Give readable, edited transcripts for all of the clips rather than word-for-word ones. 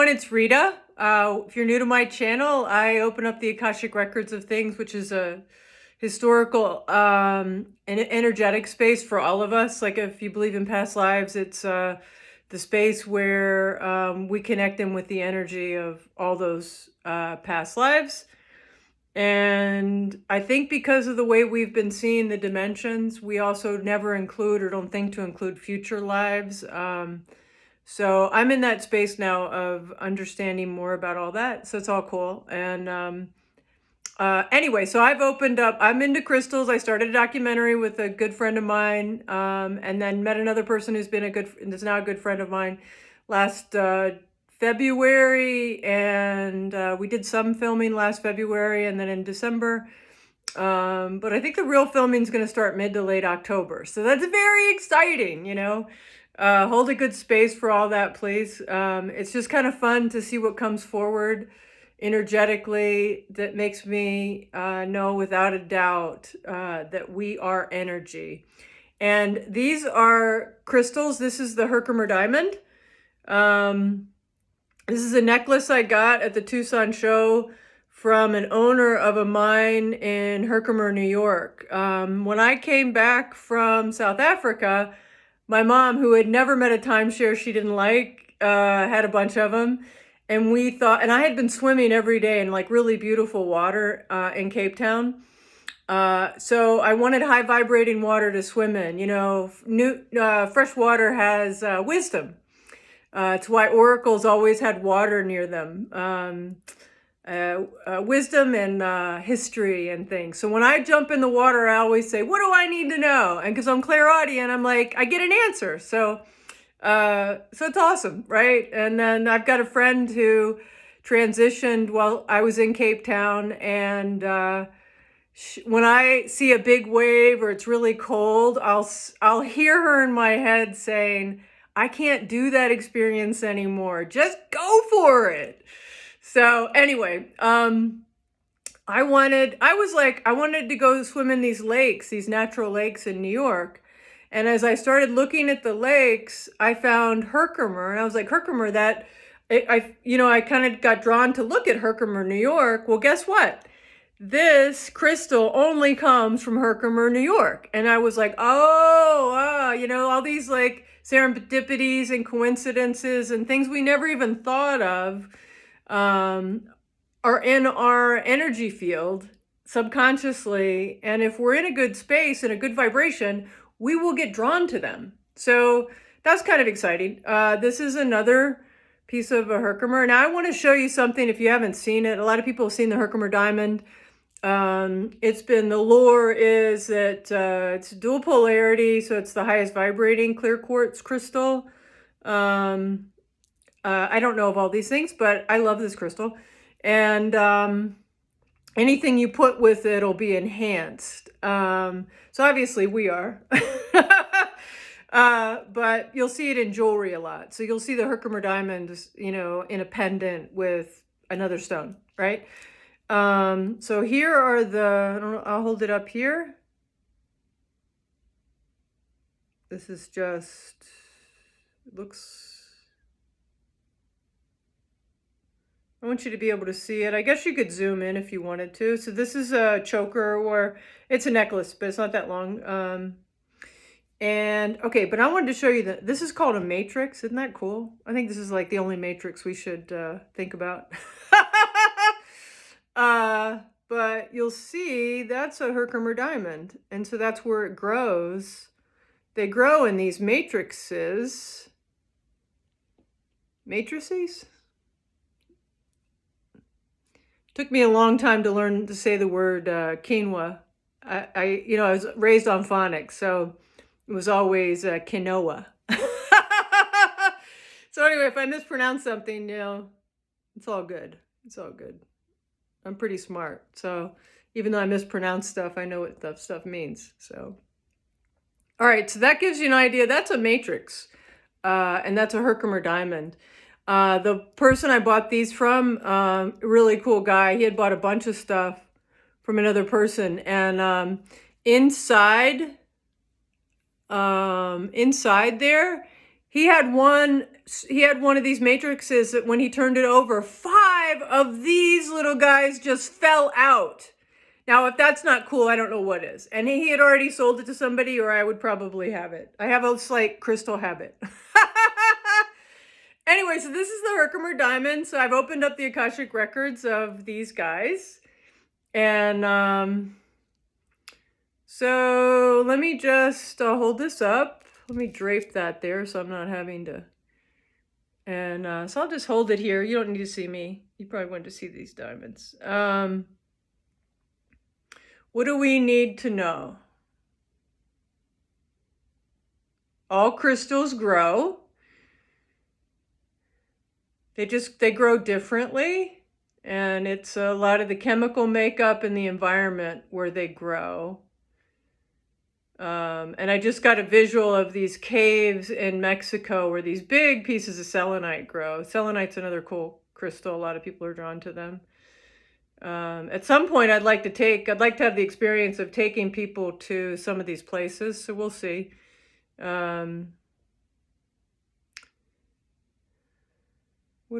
everyone, it's Rita. If you're new to my channel, I open up the Akashic Records of Things, which is a historical and energetic space for all of us. Like if you believe in past lives, it's the space where we connect in with the energy of all those past lives. And I think because of the way we've been seeing the dimensions, we also never include or don't think to include future lives. So I'm in that space now of understanding more about all that. So it's all cool. And anyway, so I've opened up, I'm into crystals. I started a documentary with a good friend of mine, and then met another person who's been is now a good friend of mine last February. And we did some filming last February and then in December. But I think the real filming is going to start mid to late October. So that's very exciting, you know. Hold a good space for all that, please. It's just kind of fun to see what comes forward energetically that makes me know without a doubt that we are energy. And these are crystals. This is the Herkimer Diamond. This is a necklace I got at the Tucson show from an owner of a mine in Herkimer, New York. When I came back from South Africa, my mom, who had never met a timeshare she didn't like, had a bunch of them. And we thought, and I had been swimming every day in like really beautiful water in Cape Town. So I wanted high vibrating water to swim in. You know, fresh water has wisdom. It's why oracles always had water near them. Wisdom and history and things. So when I jump in the water, I always say, what do I need to know? And because I'm clairaudient, I'm like, I get an answer. So it's awesome, right? And then I've got a friend who transitioned while I was in Cape Town, and when I see a big wave or it's really cold, I'll hear her in my head saying, I can't do that experience anymore. Just go for it. So anyway, I wanted to go swim in these lakes, these natural lakes in New York. And as I started looking at the lakes, I found Herkimer, and I was like, Herkimer, I kind of got drawn to look at Herkimer, New York. Well, guess what? This crystal only comes from Herkimer, New York. And I was like, all these like serendipities and coincidences and things we never even thought of are in our energy field subconsciously. And if we're in a good space and a good vibration, we will get drawn to them. So that's kind of exciting. This is another piece of a Herkimer. Now I want to show you something if you haven't seen it. A lot of people have seen the Herkimer Diamond. The lore is that it's dual polarity, so it's the highest vibrating clear quartz crystal. I don't know of all these things, but I love this crystal. And anything you put with it will be enhanced. So obviously we are. But you'll see it in jewelry a lot. So you'll see the Herkimer Diamond, in a pendant with another stone, right? So here are I'll hold it up here. This is I want you to be able to see it. I guess you could zoom in if you wanted to. So this is a choker, or it's a necklace, but it's not that long. Okay, but I wanted to show you that this is called a matrix. Isn't that cool? I think this is like the only matrix we should think about. But you'll see that's a Herkimer Diamond. And so that's where it grows. They grow in these matrices. Matrices? Took me a long time to learn to say the word quinoa. I was raised on phonics, so it was always quinoa. So anyway, if I mispronounce something, it's all good. It's all good. I'm pretty smart. So even though I mispronounce stuff, I know what that stuff means. So, all right. So that gives you an idea. That's a matrix. And that's a Herkimer Diamond. The person I bought these from, really cool guy. He had bought a bunch of stuff from another person. And inside there, He had one of these matrices that when he turned it over, 5 of these little guys just fell out. Now, if that's not cool, I don't know what is. And he had already sold it to somebody, or I would probably have it. I have a slight crystal habit. Anyway, so this is the Herkimer Diamond. So I've opened up the Akashic Records of these guys. And so let me just hold this up. Let me drape that there so I'm not having to. And so I'll just hold it here. You don't need to see me. You probably want to see these diamonds. What do we need to know? All crystals grow. They grow differently. And it's a lot of the chemical makeup in the environment where they grow. And I just got a visual of these caves in Mexico where these big pieces of selenite grow. Selenite's another cool crystal. A lot of people are drawn to them. At some point, I'd like to have the experience of taking people to some of these places. So we'll see. What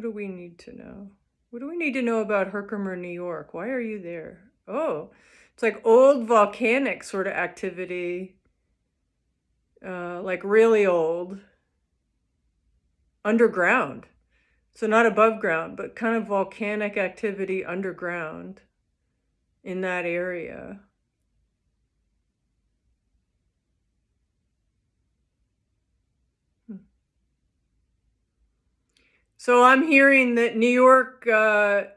do we need to know? What do we need to know about Herkimer, New York? Why are you there? Oh, it's like old volcanic sort of activity. Like really old. Underground. So not above ground, but kind of volcanic activity underground in that area. So I'm hearing that New York, to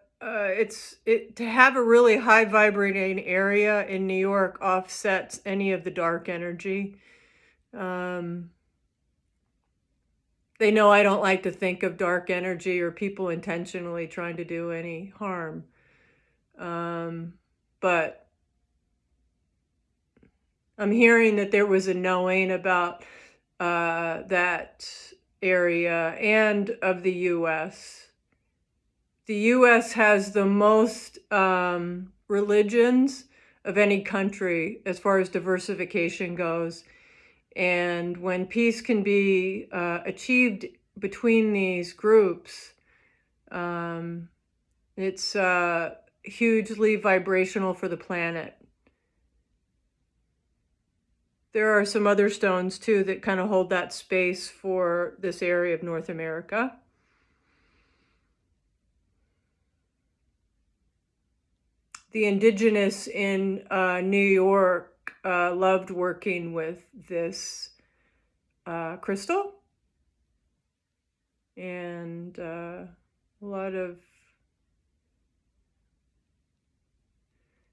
have a really high vibrating area in New York offsets any of the dark energy. They know I don't like to think of dark energy or people intentionally trying to do any harm. But I'm hearing that there was a knowing about that area and of the U.S. The U.S. has the most religions of any country as far as diversification goes. And when peace can be achieved between these groups, it's hugely vibrational for the planet. There are some other stones too that kind of hold that space for this area of North America. The indigenous in New York loved working with this crystal, and a lot of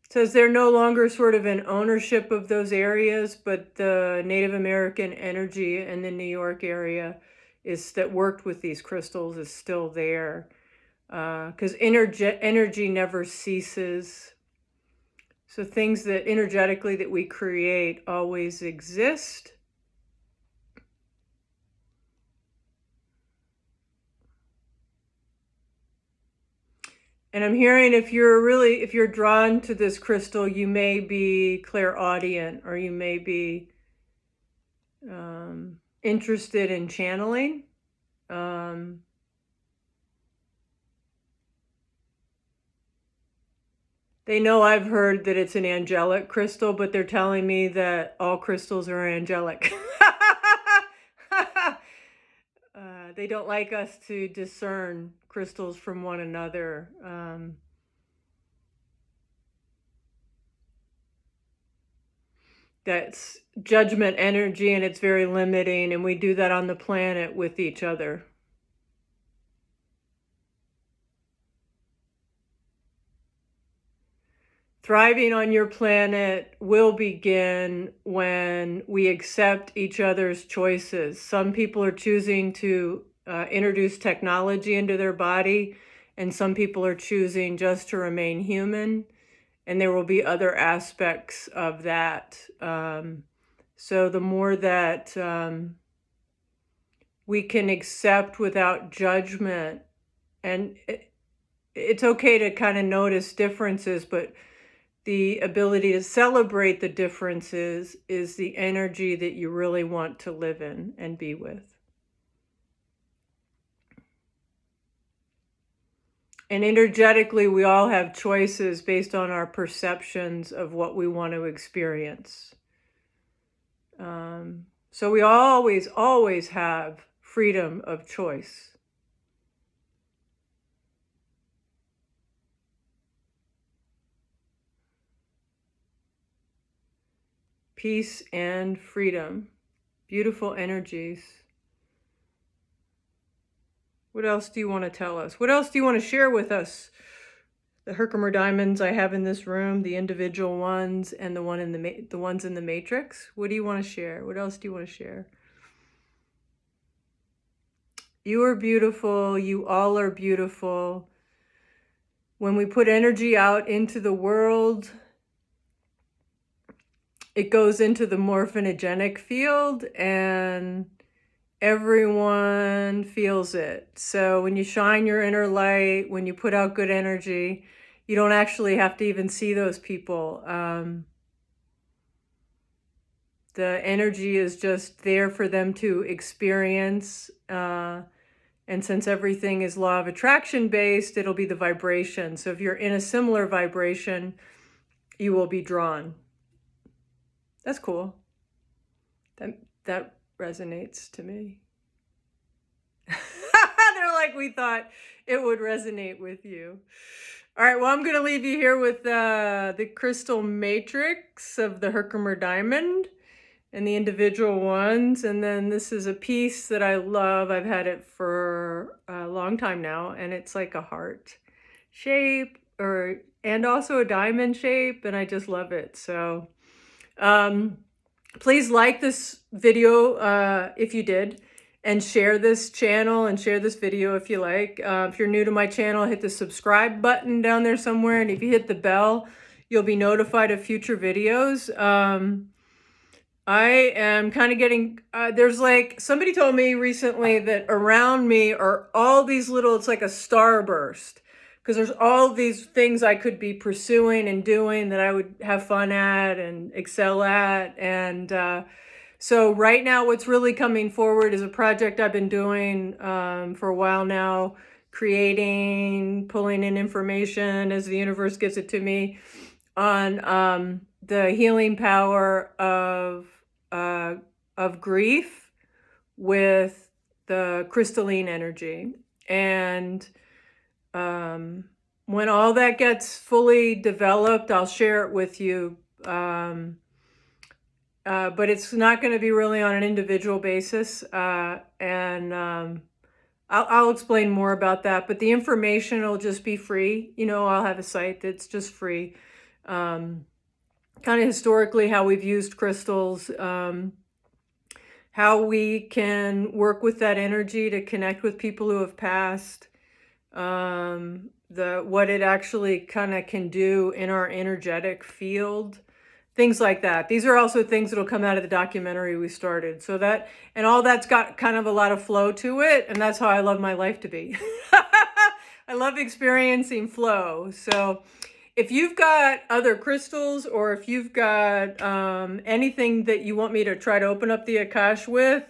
says they're no longer sort of in ownership of those areas, but the Native American energy in the New York area that worked with these crystals is still there, because energy never ceases. So things that energetically that we create always exist. And I'm hearing if you're drawn to this crystal, you may be clairaudient, or you may be interested in channeling. They know I've heard that it's an angelic crystal, but they're telling me that all crystals are angelic. They don't like us to discern crystals from one another. That's judgment energy, and it's very limiting, and we do that on the planet with each other. Thriving on your planet will begin when we accept each other's choices. Some people are choosing to introduce technology into their body, and some people are choosing just to remain human. And there will be other aspects of that. So the more that we can accept without judgment, and it's okay to kind of notice differences, but the ability to celebrate the differences is the energy that you really want to live in and be with. And energetically, we all have choices based on our perceptions of what we want to experience. So we always have freedom of choice. Peace and freedom. Beautiful energies. What else do you want to tell us? What else do you want to share with us? The Herkimer Diamonds I have in this room, the individual ones, and the ones in the matrix. What do you want to share? What else do you want to share? You are beautiful. You all are beautiful. When we put energy out into the world, it goes into the morphinogenic field, and everyone feels it. So when you shine your inner light, when you put out good energy, you don't actually have to even see those people. The energy is just there for them to experience. And since everything is law of attraction based, it'll be the vibration. So if you're in a similar vibration, you will be drawn. That's cool. That resonates to me. They're like, we thought it would resonate with you. All right, well, I'm going to leave you here with the crystal matrix of the Herkimer Diamond and the individual ones. And then this is a piece that I love. I've had it for a long time now, and it's like a heart shape and also a diamond shape, and I just love it. So please like this video if you did, and share this channel and share this video if you like. If you're new to my channel, hit the subscribe button down there somewhere, and if you hit the bell, you'll be notified of future videos. I am kind of getting, there's like, somebody told me recently that around me are all these little, it's like a starburst, because there's all these things I could be pursuing and doing that I would have fun at and excel at. And so right now what's really coming forward is a project I've been doing for a while now, creating, pulling in information as the universe gives it to me on the healing power of grief with the crystalline energy. And when all that gets fully developed, I'll share it with you. But it's not going to be really on an individual basis. I'll explain more about that. But the information will just be free. You know, I'll have a site that's just free. Kind of historically how we've used crystals, how we can work with that energy to connect with people who have passed, what it actually kind of can do in our energetic field, things like that. These are also things that'll come out of the documentary we started. So that, and all that's got kind of a lot of flow to it, and that's how I love my life to be. I love experiencing flow. So if you've got other crystals, or if you've got anything that you want me to try to open up the Akash with,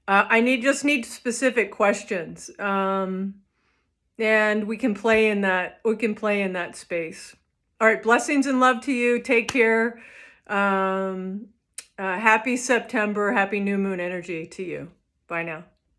I just need specific questions, and we can play in that. We can play in that space. All right, blessings and love to you. Take care. Happy September. Happy new moon energy to you. Bye now.